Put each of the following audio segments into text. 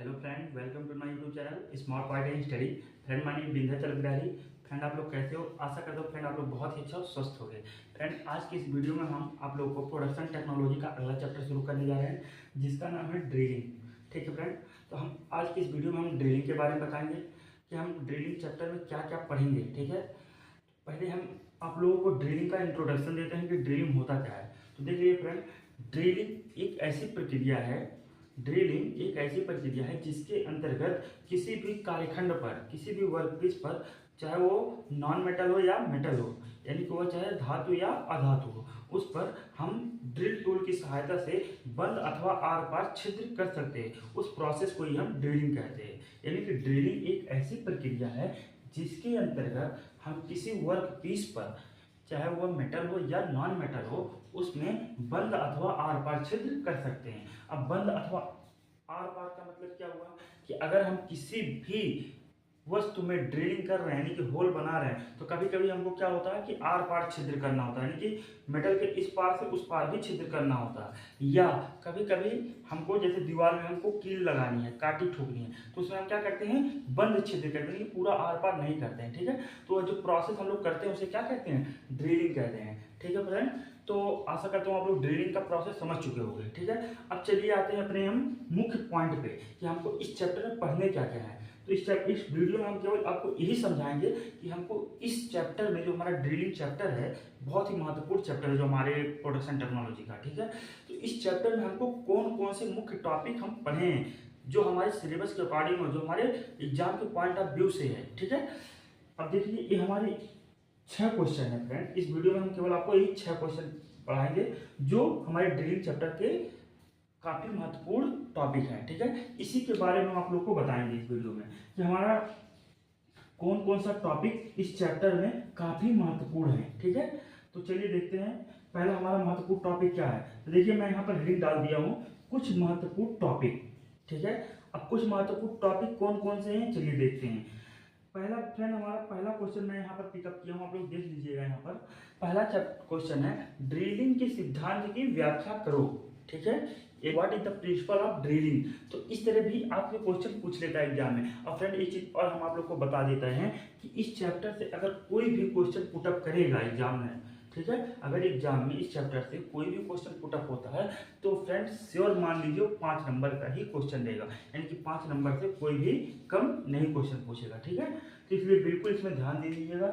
Hello friend, welcome to my YouTube channel smart part and study. Friend, my name Vindhyachal Bihari. Friend, आप लोग कैसे हो? आशा करता हूँ फ्रेंड आप लोग बहुत ही अच्छा और स्वस्थ हो गए। फ्रेंड, आज की इस वीडियो में हम आप लोगों को प्रोडक्शन टेक्नोलॉजी का अगला चैप्टर शुरू करने जा रहे हैं, जिसका नाम है ड्रिलिंग। ठीक है फ्रेंड, तो हम आज की इस वीडियो में हम ड्रिलिंग के बारे में बताएंगे कि हम ड्रिलिंग चैप्टर में क्या क्या पढ़ेंगे। ठीक है, पहले हम आप लोगों को ड्रिलिंग का इंट्रोडक्शन देते हैं कि ड्रिलिंग होता क्या है। तो देखिए फ्रेंड, ड्रिलिंग एक ऐसी प्रक्रिया है जिसके अंतर्गत किसी भी कार्यखंड पर, किसी भी वर्कपीस पर, चाहे वो नॉन मेटल हो या मेटल हो, यानी कि वो चाहे धातु या अधातु हो, उस पर हम ड्रिल टूल की सहायता से बंद अथवा आर पार छिद्र कर सकते हैं। उस प्रोसेस को ही हम ड्रिलिंग कहते हैं। यानी कि ड्रिलिंग एक ऐसी प्रक्रिया है जिसके अंतर्गत हम किसी वर्क पीस पर, चाहे वह मेटल हो या नॉन मेटल हो, उसमें बंद अथवा आर पार छिद्र कर सकते हैं। अब बंद अथवा आर पार का मतलब क्या हुआ कि अगर हम किसी भी वस्तु में ड्रिलिंग कर रहे हैं, यानी कि होल बना रहे हैं, तो कभी कभी हमको क्या होता है कि आर पार छिद्र करना होता है, यानी कि मेटल के इस पार से उस पार भी छिद्र करना होता है। या कभी कभी हमको जैसे दीवार में हमको कील लगानी है, काटी ठोकनी है, तो उसमें हम क्या करते हैं, बंद छिद्र करते हैं, पूरा आर पार नहीं करते हैं। ठीक है, तो जो प्रोसेस हम लोग करते हैं उसे क्या कहते हैं, ड्रिलिंग कहते हैं। ठीक है फ्रेंड, तो आशा करता हूँ आप लोग ड्रिलिंग का प्रोसेस समझ चुके होंगे। ठीक है, अब चलिए आते हैं अपने हम मुख्य पॉइंट पे कि हमको इस चैप्टर में पढ़ने क्या क्या है। तो इस वीडियो में हम केवल आपको यही समझाएंगे कि हमको इस चैप्टर में, जो हमारा ड्रिलिंग चैप्टर है, बहुत ही महत्वपूर्ण चैप्टर है जो हमारे प्रोडक्शन टेक्नोलॉजी का। ठीक है, तो इस चैप्टर में हमको कौन कौन से मुख्य टॉपिक हम पढ़ें जो हमारे सिलेबस के अकॉर्डिंग हो, जो हमारे एग्जाम के पॉइंट ऑफ व्यू से है। ठीक है, अब देखिए ये हमारी 6 क्वेश्चन है फ्रेंड। इस वीडियो में हम केवल आपको यही 6 क्वेश्चन पढ़ाएंगे जो हमारे ड्रिलिंग चैप्टर के काफी महत्वपूर्ण टॉपिक है। ठीक है, इसी के बारे में हम आप लोग को बताएंगे इस वीडियो में कि हमारा कौन कौन सा टॉपिक इस चैप्टर में काफी महत्वपूर्ण है। ठीक है, तो चलिए देखते हैं पहला हमारा महत्वपूर्ण टॉपिक क्या है। तो देखिए मैं यहाँ पर हेडिंग डाल दिया हूँ, कुछ महत्वपूर्ण टॉपिक। ठीक है, अब कुछ महत्वपूर्ण टॉपिक कौन कौन से हैं, चलिए देखते हैं। पहला फ्रेंड, हमारा पहला क्वेश्चन मैं यहाँ पर पिकअप किया हूँ, आप लोग देख लीजिएगा। यहाँ पर पहला क्वेश्चन है, ड्रिलिंग के सिद्धांत की व्याख्या करो। ठीक है, what is the principle of drilling. तो इस तरह भी आपके क्वेश्चन पूछ लेता है एग्जाम में। और फ्रेंड एक चीज और हम आप लोग को बता देते हैं कि इस चैप्टर से अगर कोई भी क्वेश्चन पुटअप करेगा एग्जाम में, ठीक है, अगर एग्जाम में इस चैप्टर से कोई भी क्वेश्चन पुटअप होता है तो फ्रेंड श्योर मान लीजिए 5 नंबर का ही क्वेश्चन देगा, यानी कि 5 नंबर से कोई भी कम नहीं क्वेश्चन पूछेगा। ठीक है, तो इसलिए बिल्कुल इसमें ध्यान दे दीजिएगा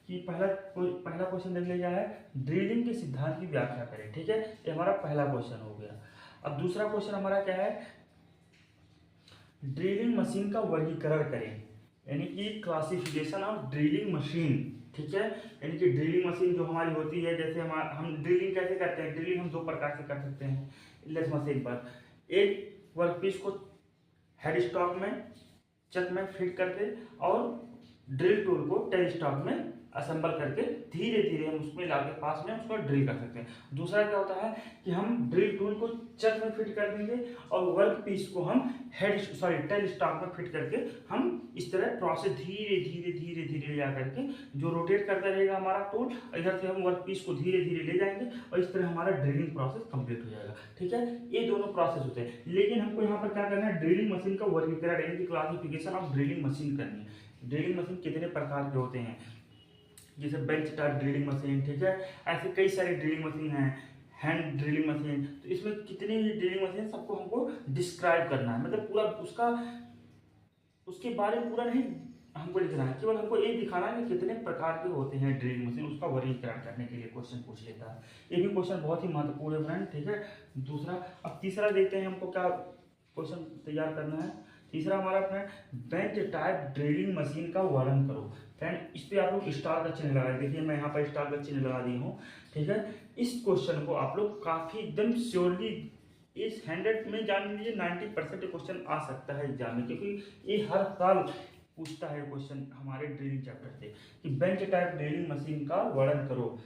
कि पहला क्वेश्चन देख लिया है, ड्रिलिंग के सिद्धांत की व्याख्या करें। ठीक है, ये हमारा पहला क्वेश्चन हो गया। अब दूसरा क्वेश्चन हमारा क्या है, ड्रिलिंग मशीन का वर्गीकरण करें, यानी कि क्लासिफिकेशन ऑफ ड्रिलिंग मशीन। ठीक है, यानी कि ड्रिलिंग मशीन जो हमारी होती है, जैसे हम ड्रिलिंग कैसे करते हैं, ड्रिलिंग हम 2 प्रकार से कर सकते हैं लेस मशीन पर। एक वर्कपीस को हेड स्टॉक में, चक में फिट करके, और ड्रिल टूल को टेल स्टॉक में असेंबल करके धीरे धीरे हम उसमें लाके पास में उसको ड्रिल कर सकते हैं। दूसरा क्या होता है कि हम ड्रिल टूल को चक में फिट कर देंगे और वर्क पीस को हम टेल स्टॉक में फिट करके हम इस तरह प्रोसेस धीरे धीरे धीरे धीरे ले जा करके, जो रोटेट करता रहेगा हमारा टूल, इधर से हम वर्क पीस को धीरे धीरे ले जाएंगे और इस तरह हमारा ड्रिलिंग प्रोसेस कंप्लीट हो जाएगा। ठीक है, ये दोनों प्रोसेस होते हैं। लेकिन हमको यहाँ पर क्या करना है, ड्रिलिंग मशीन का वर्गीकरण, यानी कि क्लासिफिकेशन ऑफ ड्रिलिंग मशीन करनी है। ड्रिलिंग मशीन कितने प्रकार के होते हैं, जैसे बेंच टॉप ड्रिलिंग मशीन। ठीक है, ऐसे कई सारे ड्रिलिंग मशीन हैं, हैंड ड्रिलिंग मशीन। तो इसमें कितनी ड्रिलिंग मशीन, सबको हमको डिस्क्राइब करना है, मतलब पूरा उसके बारे में पूरा नहीं हमको लिखना है, केवल हमको ये दिखाना है कि कितने प्रकार के होते हैं ड्रिलिंग मशीन, उसका वर्गीकरण करने के लिए क्वेश्चन पूछ लेता है। ये भी क्वेश्चन बहुत ही महत्वपूर्ण है फ्रेंड। ठीक है, दूसरा। अब तीसरा देखते हैं हमको क्या क्वेश्चन तैयार करना है। तीसरा हमारा friend, bench type drilling machine का वर्णन करो। फ्रेंड इस पे आप लोग स्टार का चिन्ह लगा, देखिए मैं यहाँ पर स्टार का चिन्ह लगा दी हूँ। ठीक है, इस क्वेश्चन को आप लोग काफी एकदम श्योरली, इस 100 में जान लीजिए 90% क्वेश्चन आ सकता है एग्जाम में, क्योंकि ये हर साल पूछता है क्वेश्चन हमारे ड्रिलिंग चैप्टर से कि बेंच टाइप ड्रिलिंग मशीन का वर्णन करो।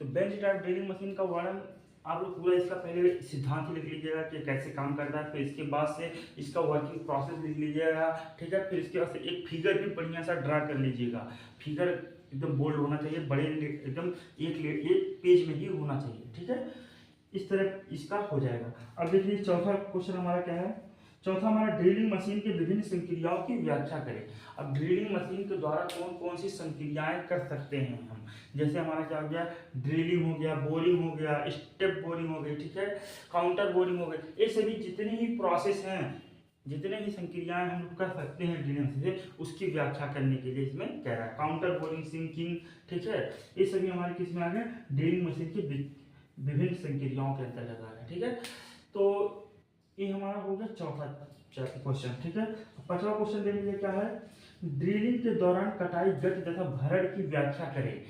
तो बेंच टाइप ड्रिलिंग मशीन का वर्णन आप लोग पूरा इसका पहले सिद्धांत लिख लीजिएगा कि कैसे काम करता है, फिर इसके बाद से इसका वर्किंग प्रोसेस लिख लीजिएगा। ठीक है, फिर इसके बाद से एक फिगर भी बढ़िया सा ड्रा कर लीजिएगा। फिगर एकदम बोल्ड होना चाहिए, बड़े एकदम एक पेज में ही होना चाहिए। ठीक है, इस तरह इसका हो जाएगा। अब देखिए चौथा क्वेश्चन हमारा क्या है, चौथा हमारा ड्रिलिंग मशीन के विभिन्न संक्रियाओं की व्याख्या करें। अब ड्रिलिंग मशीन के द्वारा कौन कौन सी संक्रियाएं कर सकते हैं हम, जैसे हमारा क्या हो गया, ड्रिलिंग हो गया, बोरिंग हो गया, स्टेप बोरिंग हो गई, ठीक है, काउंटर बोरिंग हो गई, ये सभी जितने ही प्रोसेस हैं, जितने भी संक्रियाएं हम लोग कर सकते हैं ड्रिलिंग मशीन से, उसकी व्याख्या करने के लिए इसमें कह रहा है। काउंटर बोरिंग, सिंकिंग, ठीक है, ये सभी हमारे किस में आ गए, ड्रिलिंग मशीन की विभिन्न संक्रियाओं के अंतर्गत आ गए, ठीक है। तो ये हमारा हो गया चौथा क्वेश्चन, ठीक है। पांचवा क्वेश्चन देख लीजिए क्या है, ड्रिलिंग के दौरान कटाई गति तथा भरण की व्याख्या करें।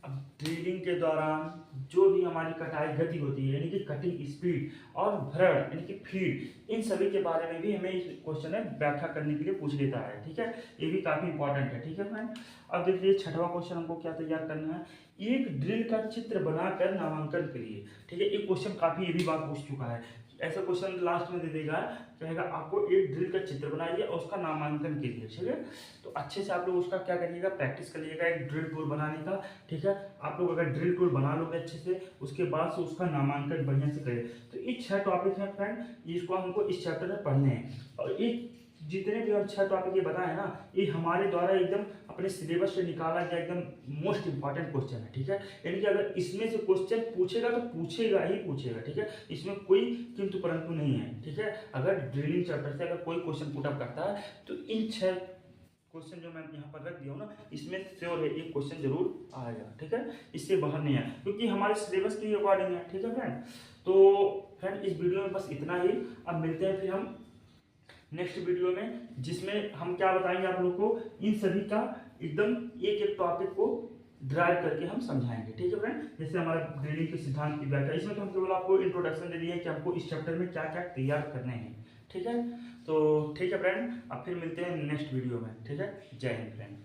अब ड्रिलिंग के दौरान जो भी हमारी कटाई गति होती है, यानी कि कटिंग स्पीड, और भरण यानी कि फीड, इन सभी के बारे में भी हमें इस क्वेश्चन में व्याख्या करने के लिए पूछ लेता है, ठीक है। ये भी काफी इंपॉर्टेंट है, ठीक है फ्रेंड। अब देखिए छठवां क्वेश्चन हमको क्या तैयार करना है, एक ड्रिल का चित्र बनाकर नामांकन करिए, ठीक है। एक क्वेश्चन काफी ये भी बात पूछ चुका है, ऐसा क्वेश्चन लास्ट में दे देगा, कहेगा आपको एक ड्रिल का चित्र बनाइए और उसका नामांकन कीजिए, ठीक है। तो अच्छे से आप लोग उसका क्या करिएगा, प्रैक्टिस करिएगा एक ड्रिल टूल बनाने का, ठीक है। आप लोग अगर ड्रिल टूल बना लोगे अच्छे से, उसके बाद से उसका नामांकन बढ़िया से करें। तो ये 6 टॉपिक है फ्रेंड, इसको हमको इस चैप्टर में पढ़ने हैं, और ये जितने भी हम 6 टॉपिक ये बताए ना, ये हमारे द्वारा एकदम अपने सिलेबस से निकाला गया एकदम मोस्ट इंपॉर्टेंट क्वेश्चन है, ठीक है। यानी कि अगर इसमें से क्वेश्चन पूछेगा तो पूछेगा ही पूछेगा, ठीक है। इसमें कोई किंतु परंतु नहीं है, ठीक है। अगर ड्रिलिंग चैप्टर से अगर कोई क्वेश्चन पुट अप करता है तो इन 6 क्वेश्चन जो मैं यहाँ पर रख दिया हूँ ना, इसमें श्योर है एक क्वेश्चन जरूर आएगा, ठीक है। इससे बाहर नहीं है, क्योंकि हमारे सिलेबस के अकॉर्डिंग है, ठीक है फ्रेंड। तो फ्रेंड इस वीडियो में बस इतना ही। अब मिलते हैं फिर हम नेक्स्ट वीडियो में, जिसमें हम क्या बताएंगे आप लोग को, इन सभी का एकदम एक एक टॉपिक को ड्राइव करके हम समझाएंगे, ठीक है फ्रेंड। जैसे हमारा ड्रिलिंग के सिद्धांत की व्याख्या, इसमें तो हम केवल आपको इंट्रोडक्शन दे दिए कि हमको इस चैप्टर में क्या क्या तैयार करने हैं, ठीक है। तो ठीक है फ्रेंड, अब फिर मिलते हैं नेक्स्ट वीडियो में, ठीक है। जय हिंद फ्रेंड।